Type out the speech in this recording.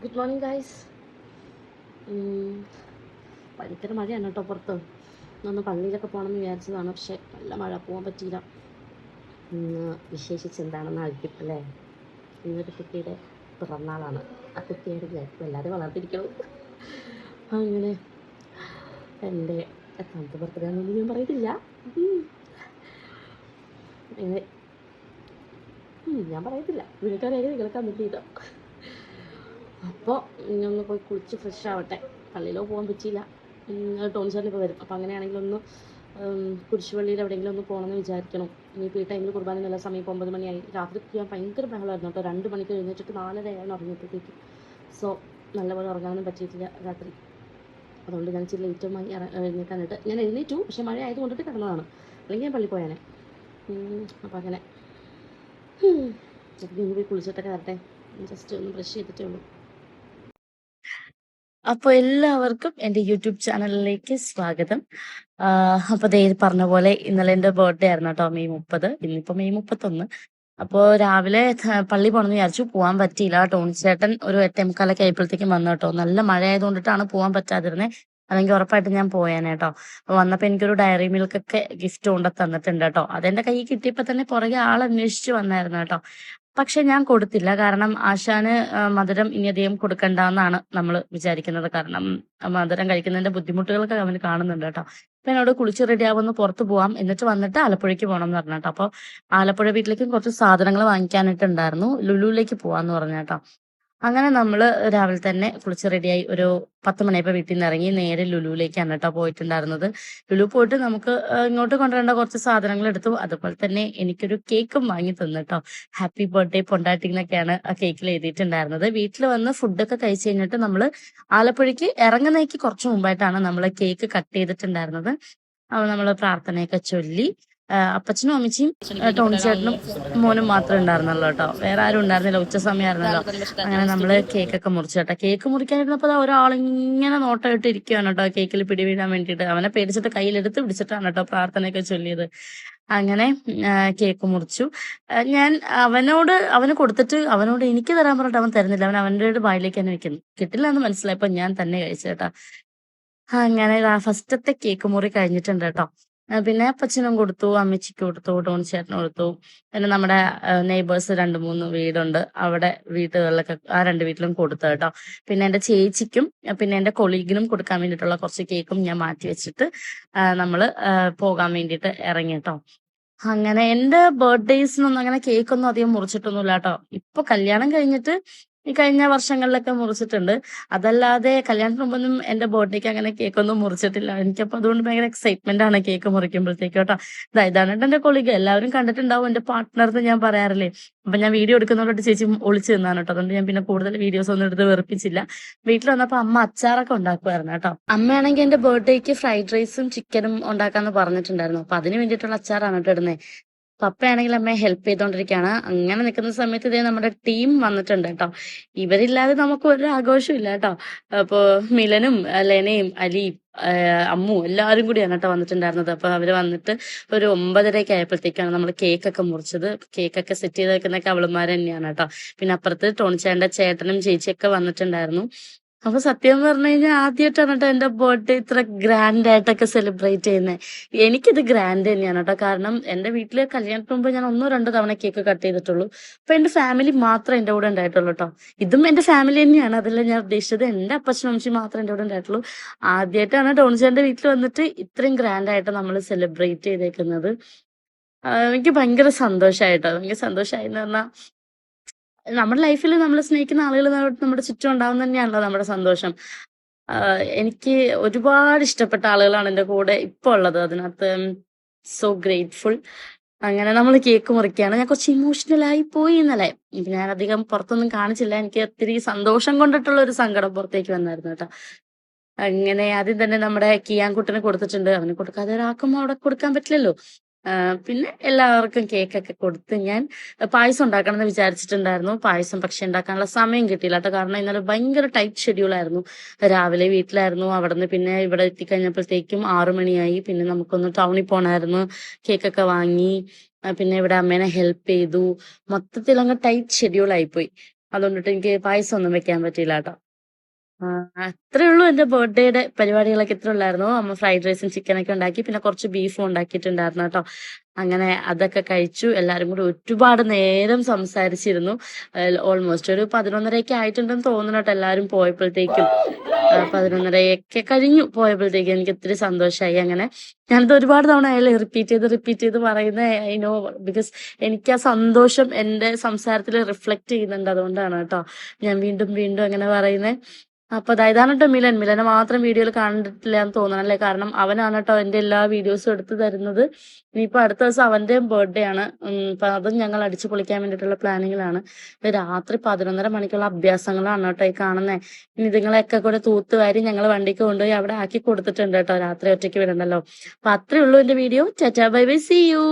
Good morning guys. ഭയങ്കര മഴയാണ് കേട്ടോ പുറത്ത്. ഒന്ന് പള്ളിയിലൊക്കെ പോകണമെന്ന് വിചാരിച്ചതാണ്, പക്ഷേ നല്ല മഴ, പോകാൻ പറ്റിയില്ല. ഇന്ന് വിശേഷിച്ചെന്താണെന്ന് ആയിരിക്കും. ഇന്നൊരു കുട്ടിയുടെ പിറന്നാളാണ്. ആ കുട്ടിയുടെ എല്ലാവരും വളർത്തിരിക്കണം. അങ്ങനെ എൻ്റെ എത്രാമത്തെ ബർത്ത്ഡേ ആണെന്നൊന്നും ഞാൻ പറയത്തില്ല. അങ്ങനെ ഞാൻ പറയത്തില്ല, നിങ്ങൾക്കറിയാം, നിങ്ങൾക്കാൻ പറ്റിയില്ല. അപ്പോൾ ഇനി പോയി കുളിച്ച് ഫ്രഷ് ആവട്ടെ. പള്ളിയിലോ പോകാൻ പറ്റിയില്ല. ടോൺചാറിൽ ഇപ്പോൾ വരും. അപ്പോൾ അങ്ങനെയാണെങ്കിൽ ഒന്ന് കുരിശുപള്ളിയിൽ എവിടെയെങ്കിലും ഒന്ന് പോകണമെന്ന് വിചാരിക്കണം. ഇനിയിപ്പോൾ ഈ ടൈമിൽ കുർബാന നല്ല സമയം, 9 മണിയായി. രാത്രി ഞാൻ ഭയങ്കര ബഹളമായിരുന്നു കേട്ടോ. 2 മണിക്ക് എഴുന്നേറ്റിട്ട് 4:30 ഉറങ്ങിയപ്പോഴത്തേക്ക്. സോ നല്ലപോലെ ഉറങ്ങാനൊന്നും പറ്റിയിട്ടില്ല രാത്രി. അതുകൊണ്ട് ഞാൻ ഇച്ചിരി ലേറ്റുമായി എഴുന്നേക്കാനായിട്ട് ഞാൻ എഴുന്നേറ്റു. പക്ഷേ മഴ ആയതുകൊണ്ടിട്ട് കിടന്നതാണ്, അല്ലെങ്കിൽ ഞാൻ പള്ളി പോയാനെ. അപ്പോൾ അങ്ങനെ ഇനി പോയി കുളിച്ചിട്ടൊക്കെ വരട്ടെ. ജസ്റ്റ് ഒന്ന് ബ്രഷ് ചെയ്തിട്ടേ ഉള്ളൂ. അപ്പോൾ എല്ലാവർക്കും എൻ്റെ യൂട്യൂബ് ചാനലിലേക്ക് സ്വാഗതം. അപ്പോൾ ദേ പറഞ്ഞ പോലെ ഇന്നലെ എൻ്റെ ബർത്ത്ഡേ ആയിരുന്നു കേട്ടോ, May 30. ഇന്നിപ്പോൾ May 31. അപ്പോൾ രാവിലെ പള്ളി പോകണമെന്ന് വിചാരിച്ചു, പോകാൻ പറ്റിയില്ല. ടോണിച്ചേട്ടൻ ഒരു 8:45 ആയപ്പോഴത്തേക്കും വന്നു കേട്ടോ. നല്ല മഴ ആയതുകൊണ്ടിട്ടാണ് പോകാൻ പറ്റാതിരുന്നത്, അല്ലെങ്കിൽ ഉറപ്പായിട്ട് ഞാൻ പോയേനെ കേട്ടോ. അപ്പോൾ വന്നപ്പോൾ എനിക്കൊരു ഡയറി മിൽക്കൊക്കെ ഗിഫ്റ്റ് കൊണ്ട് തന്നിട്ടുണ്ട് കേട്ടോ. അതെൻ്റെ കയ്യിൽ കിട്ടിയപ്പോൾ തന്നെ പുറകെ ആളന്വേഷിച്ച് വന്നായിരുന്നു കേട്ടോ. പക്ഷെ ഞാൻ കൊടുത്തില്ല. കാരണം ആശാന് മധുരം ഇനി അധികം കൊടുക്കണ്ടാന്നാണ് നമ്മള് വിചാരിക്കുന്നത്. കാരണം മധുരം കഴിക്കുന്നതിന്റെ ബുദ്ധിമുട്ടുകളൊക്കെ അവന് കാണുന്നുണ്ട് കേട്ടോ. അപ്പൊ എന്നോട് കുളിച്ച് റെഡിയാവുമ്പോൾ പുറത്ത് പോവാം, എന്നിട്ട് വന്നിട്ട് ആലപ്പുഴയ്ക്ക് പോകണം എന്ന് പറഞ്ഞു കേട്ടോ. അപ്പൊ ആലപ്പുഴ വീട്ടിലേക്കും കുറച്ച് സാധനങ്ങൾ വാങ്ങിക്കാനായിട്ടുണ്ടായിരുന്നു. ലുലുവിലേക്ക് പോവാന്ന് പറഞ്ഞു കേട്ടോ. അങ്ങനെ നമ്മള് രാവിലെ തന്നെ കുളിച്ച് റെഡിയായി ഒരു 10 മണിയായപ്പോൾ വീട്ടിൽ നിന്ന് ഇറങ്ങി നേരെ ലുലുവിലേക്കാണ് കേട്ടോ പോയിട്ടുണ്ടായിരുന്നത്. ലുലു പോയിട്ട് നമുക്ക് ഇങ്ങോട്ട് കൊണ്ടുവരേണ്ട കുറച്ച് സാധനങ്ങൾ എടുത്തു. അതുപോലെ തന്നെ എനിക്കൊരു കേക്കും വാങ്ങി തന്നു കേട്ടോ. ഹാപ്പി ബർത്ത്ഡേ പൊണ്ടാട്ടി എന്നൊക്കെയാണ് ആ കേക്കിൽ എഴുതിയിട്ടുണ്ടായിരുന്നത്. വീട്ടിൽ വന്ന് ഫുഡൊക്കെ കഴിച്ച് കഴിഞ്ഞിട്ട് നമ്മൾ ആലപ്പുഴയ്ക്ക് ഇറങ്ങുന്നതിക്ക് കുറച്ച് മുമ്പായിട്ടാണ് നമ്മൾ കേക്ക് കട്ട് ചെയ്തിട്ടുണ്ടായിരുന്നത്. അപ്പോൾ നമ്മൾ പ്രാർത്ഥനയൊക്കെ ചൊല്ലി അപ്പച്ചനും അമ്മച്ചിയും ടോണിച്ചേട്ടനും മോനും മാത്രമേ ഉണ്ടായിരുന്നുള്ളൂ കേട്ടോ. വേറെ ആരും ഉണ്ടായിരുന്നില്ല, ഉച്ച സമയമായിരുന്നല്ലോ. അങ്ങനെ നമ്മള് കേക്കൊക്കെ മുറിച്ചു കേട്ടോ. കേക്ക് മുറിക്കാനിരുന്നപ്പോൾ ഒരാളിങ്ങനെ നോട്ടമായിട്ട് ഇരിക്കുകയാണ് കേട്ടോ, കേക്കിൽ പിടിവീഴാൻ വേണ്ടിയിട്ട്. അവനെ പേടിച്ചിട്ട് കയ്യിലെടുത്ത് പിടിച്ചിട്ടാണ് കേട്ടോ പ്രാർത്ഥനയൊക്കെ ചൊല്ലിയത്. അങ്ങനെ കേക്ക് മുറിച്ചു. ഞാൻ അവന് കൊടുത്തിട്ട് അവനോട് എനിക്ക് തരാൻ പറഞ്ഞിട്ട് അവൻ തരുന്നില്ല. അവൻ്റെ വായിലേക്ക് തന്നെ വെക്കുന്നു. കിട്ടില്ല എന്ന് മനസ്സിലായപ്പോൾ ഞാൻ തന്നെ കഴിച്ചു കേട്ടോ. അങ്ങനെ ഫസ്റ്റത്തെ കേക്ക് മുറി കഴിഞ്ഞിട്ടുണ്ട് കേട്ടോ. പിന്നെ അപ്പച്ചനും കൊടുത്തു, അമ്മച്ചിക്ക് കൊടുത്തു, ടോണിച്ചേട്ടന് കൊടുത്തു. പിന്നെ നമ്മുടെ നെയ്ബേഴ്സ് 2-3 വീടുണ്ട്. അവിടെ വീടുകളിലൊക്കെ ആ 2 വീട്ടിലും കൊടുത്തു കേട്ടോ. പിന്നെ എൻ്റെ ചേച്ചിക്കും പിന്നെ എൻ്റെ കൊളീഗിനും കൊടുക്കാൻ വേണ്ടിയിട്ടുള്ള കുറച്ച് കേക്കും ഞാൻ മാറ്റി വെച്ചിട്ട് നമ്മള് പോകാൻ വേണ്ടിയിട്ട് ഇറങ്ങി കേട്ടോ. അങ്ങനെ എൻ്റെ ബർത്ത്ഡേസിനൊന്നും അങ്ങനെ കേക്കൊന്നും അധികം മുറിച്ചിട്ടൊന്നുമില്ല കേട്ടോ. ഇപ്പൊ കല്യാണം കഴിഞ്ഞിട്ട് ഈ കഴിഞ്ഞ വർഷങ്ങളിലൊക്കെ മുറിച്ചിട്ടുണ്ട്. അതല്ലാതെ കല്യാണത്തിന് മുമ്പൊന്നും എൻ്റെ ബർത്ത്ഡേക്ക് അങ്ങനെ കേക്കൊന്നും മുറിച്ചിട്ടില്ല. എനിക്കപ്പോൾ അതുകൊണ്ട് ഭയങ്കര എക്സൈറ്റ്മെന്റ് ആണ് കേക്ക് മുറിക്കുമ്പോഴത്തേക്ക് കേട്ടോ. ഇതാണ് എൻ്റെ കൊളീഗ്, എല്ലാവരും കണ്ടിട്ടുണ്ടാവും, എൻ്റെ പാർട്ട്ണർ എന്ന് ഞാൻ പറയാറില്ലേ. അപ്പൊ ഞാൻ വീഡിയോ എടുക്കുന്നതോട്ട് ചേച്ചി ഒളിച്ചു നിന്നാണ് കേട്ടോ. അതുകൊണ്ട് ഞാൻ പിന്നെ കൂടുതൽ വീഡിയോസ് ഒന്നും എടുത്ത് വെറുപ്പിച്ചില്ല. വീട്ടിൽ വന്നപ്പോൾ അമ്മ അച്ചാറൊക്കെ ഉണ്ടാക്കുമായിരുന്നു കേട്ടോ. അമ്മയാണെങ്കിൽ എൻ്റെ ബർത്ത്ഡേക്ക് ഫ്രൈഡ് റൈസും ചിക്കനും ഉണ്ടാക്കാന്ന് പറഞ്ഞിട്ടുണ്ടായിരുന്നു. അപ്പൊ അതിന് വേണ്ടിയിട്ടുള്ള അച്ചാറാണ് കേട്ടോ ഇടുന്നത്. പപ്പയാണെങ്കിൽ അമ്മയെ ഹെൽപ്പ് ചെയ്തോണ്ടിരിക്കുകയാണ്. അങ്ങനെ നിൽക്കുന്ന സമയത്ത് ഇതേ നമ്മുടെ ടീം വന്നിട്ടുണ്ട് കേട്ടോ. ഇവരില്ലാതെ നമുക്ക് ഒരു ആഘോഷവും ഇല്ല കേട്ടോ. അപ്പോ മിലനും ലെനയും അലിയും അമ്മു എല്ലാവരും കൂടിയാണ് കേട്ടോ വന്നിട്ടുണ്ടായിരുന്നത്. അപ്പൊ അവര് വന്നിട്ട് ഒരു 9:30 ആയപ്പോഴത്തേക്കാണ് നമ്മൾ കേക്കൊക്കെ മുറിച്ചത്. കേക്കൊക്കെ സെറ്റ് ചെയ്ത് വെക്കുന്നൊക്കെ അവളുമാര് തന്നെയാണ് കേട്ടോ. പിന്നെ അപ്പുറത്ത് ടോണിച്ചേട്ടന്റെ ചേട്ടനും ചേച്ചിയൊക്കെ വന്നിട്ടുണ്ടായിരുന്നു. അപ്പൊ സത്യം പറഞ്ഞു കഴിഞ്ഞാൽ ആദ്യമായിട്ടാണ് കേട്ടോ എന്റെ ബർത്ത്ഡേ ഇത്ര ഗ്രാൻഡ് ആയിട്ടൊക്കെ സെലിബ്രേറ്റ് ചെയ്യുന്നത്. എനിക്കിത് ഗ്രാൻഡ് തന്നെയാണ് കേട്ടോ. കാരണം എന്റെ വീട്ടില് കല്യാണത്തിന് മുമ്പ് ഞാൻ 1-2 തവണ കേക്ക് കട്ട് ചെയ്തിട്ടുള്ളൂ. അപ്പൊ എന്റെ ഫാമിലി മാത്രമേ എന്റെ കൂടെ ഉണ്ടായിട്ടുള്ളൂ കേട്ടോ. ഇതും എന്റെ ഫാമിലി തന്നെയാണ്, അതല്ല ഞാൻ ഉദ്ദേശിച്ചത്. എന്റെ അപ്പച്ചനും അമ്മച്ചും മാത്രമേ എന്റെ കൂടെ ഉണ്ടായിട്ടുള്ളൂ. ആദ്യമായിട്ടാണ് ടോണിച്ചേട്ടന്റെ വീട്ടിൽ വന്നിട്ട് ഇത്രയും ഗ്രാൻഡ് ആയിട്ട് നമ്മൾ സെലിബ്രേറ്റ് ചെയ്തേക്കുന്നത്. എനിക്ക് ഭയങ്കര സന്തോഷമായിട്ടോ. ഭയങ്കര സന്തോഷമായി എന്ന് പറഞ്ഞാൽ നമ്മുടെ ലൈഫിൽ നമ്മൾ സ്നേഹിക്കുന്ന ആളുകൾ നമ്മുടെ ചുറ്റും ഉണ്ടാവുന്ന തന്നെയാണല്ലോ നമ്മുടെ സന്തോഷം. എനിക്ക് ഒരുപാട് ഇഷ്ടപ്പെട്ട ആളുകളാണ് എൻ്റെ കൂടെ ഇപ്പോൾ ഉള്ളത്. അതിനകത്ത് സോ ഗ്രേറ്റ്ഫുൾ. അങ്ങനെ നമ്മൾ കേക്ക് മുറിക്കുകയാണ്. ഞാൻ കുറച്ച് ഇമോഷണൽ ആയി പോയി ഇന്നലെ. ഞാൻ അധികം പുറത്തൊന്നും കാണിച്ചില്ല. എനിക്ക് ഒത്തിരി സന്തോഷം കൊണ്ടിട്ടുള്ള ഒരു സങ്കടം പുറത്തേക്ക് വന്നായിരുന്നു കേട്ടോ. അങ്ങനെ ആദ്യം തന്നെ നമ്മുടെ കിയാൻകുട്ടന് കൊടുത്തിട്ടുണ്ട്. അവന് കൊടുക്കാതെ ഒരാൾക്കും അവിടെ കൊടുക്കാൻ പറ്റില്ലല്ലോ. പിന്നെ എല്ലാവർക്കും കേക്കൊക്കെ കൊടുത്ത് ഞാൻ പായസം ഉണ്ടാക്കണം എന്ന് വിചാരിച്ചിട്ടുണ്ടായിരുന്നു. പായസം പക്ഷെ ഉണ്ടാക്കാനുള്ള സമയം കിട്ടിയില്ല കേട്ടോ. കാരണം ഇന്നലെ ഭയങ്കര ടൈറ്റ് ഷെഡ്യൂൾ ആയിരുന്നു. രാവിലെ വീട്ടിലായിരുന്നു, അവിടുന്ന് പിന്നെ ഇവിടെ എത്തിക്കഴിഞ്ഞപ്പോഴത്തേക്കും 6 മണിയായി. പിന്നെ നമുക്കൊന്ന് ടൗണിൽ പോകണമായിരുന്നു, കേക്കൊക്കെ വാങ്ങി. പിന്നെ ഇവിടെ അമ്മേനെ ഹെൽപ്പ് ചെയ്തു. മൊത്തത്തിൽ അങ്ങ് ടൈറ്റ് ഷെഡ്യൂൾ ആയിപ്പോയി. അതുകൊണ്ടിട്ട് എനിക്ക് പായസം ഒന്നും വെക്കാൻ പറ്റിയില്ല കേട്ടോ. അത്രേ ഉള്ളൂ എന്റെ ബർത്ത്ഡേയുടെ പരിപാടികളൊക്കെ ഇത്ര ഉള്ളായിരുന്നു. അമ്മ ഫ്രൈഡ് റൈസും ചിക്കനൊക്കെ ഉണ്ടാക്കി. പിന്നെ കുറച്ച് ബീഫും ഉണ്ടാക്കിയിട്ടുണ്ടായിരുന്നു കേട്ടോ. അങ്ങനെ അതൊക്കെ കഴിച്ചു. എല്ലാരും കൂടി ഒരുപാട് നേരം സംസാരിച്ചിരുന്നു. ഓൾമോസ്റ്റ് ഒരു 11:30 ആയിട്ടുണ്ടെന്ന് തോന്നുന്നു കേട്ടോ എല്ലാരും പോയപ്പോഴത്തേക്കും. 11:30 കഴിഞ്ഞു പോയപ്പോഴത്തേക്കും. എനിക്ക് ഒത്തിരി സന്തോഷമായി. അങ്ങനെ ഞാനത് ഒരുപാട് തവണ അയാളെ റിപ്പീറ്റ് ചെയ്ത് പറയുന്ന ഐ നോ, ബിക്കോസ് എനിക്ക് ആ സന്തോഷം എന്റെ സംസാരത്തിൽ റിഫ്ലക്ട് ചെയ്യുന്നുണ്ട്. അതുകൊണ്ടാണ് കേട്ടോ ഞാൻ വീണ്ടും വീണ്ടും അങ്ങനെ പറയുന്നത്. അപ്പൊ ഇതാണ് കേട്ടോ മിലനെ മാത്രം വീഡിയോയിൽ കണ്ടിട്ടില്ല എന്ന് തോന്നണല്ലേ. കാരണം അവനാണ് കേട്ടോ എന്റെ എല്ലാ വീഡിയോസും എടുത്തു തരുന്നത്. ഇനിയിപ്പോ അടുത്ത ദിവസം അവന്റെയും ബർത്ത്ഡേ ആണ്. അപ്പൊ അതും ഞങ്ങൾ അടിച്ചു പൊളിക്കാൻ വേണ്ടിയിട്ടുള്ള പ്ലാനിങ്ങിലാണ്. രാത്രി 11:30 മണിക്കുള്ള അഭ്യാസങ്ങളാണ് കേട്ടോ ഈ കാണുന്നത്. ഇനി ഇതുങ്ങളെയൊക്കെ കൂടെ തൂത്തുവാരി ഞങ്ങൾ വണ്ടിക്ക് കൊണ്ടുപോയി അവിടെ ആക്കി കൊടുത്തിട്ടുണ്ട് കേട്ടോ. രാത്രി ഒറ്റയ്ക്ക് വിടണ്ടല്ലോ. അപ്പൊ അത്രേ ഉള്ളൂ എന്റെ വീഡിയോ. Tata bye bye, see U.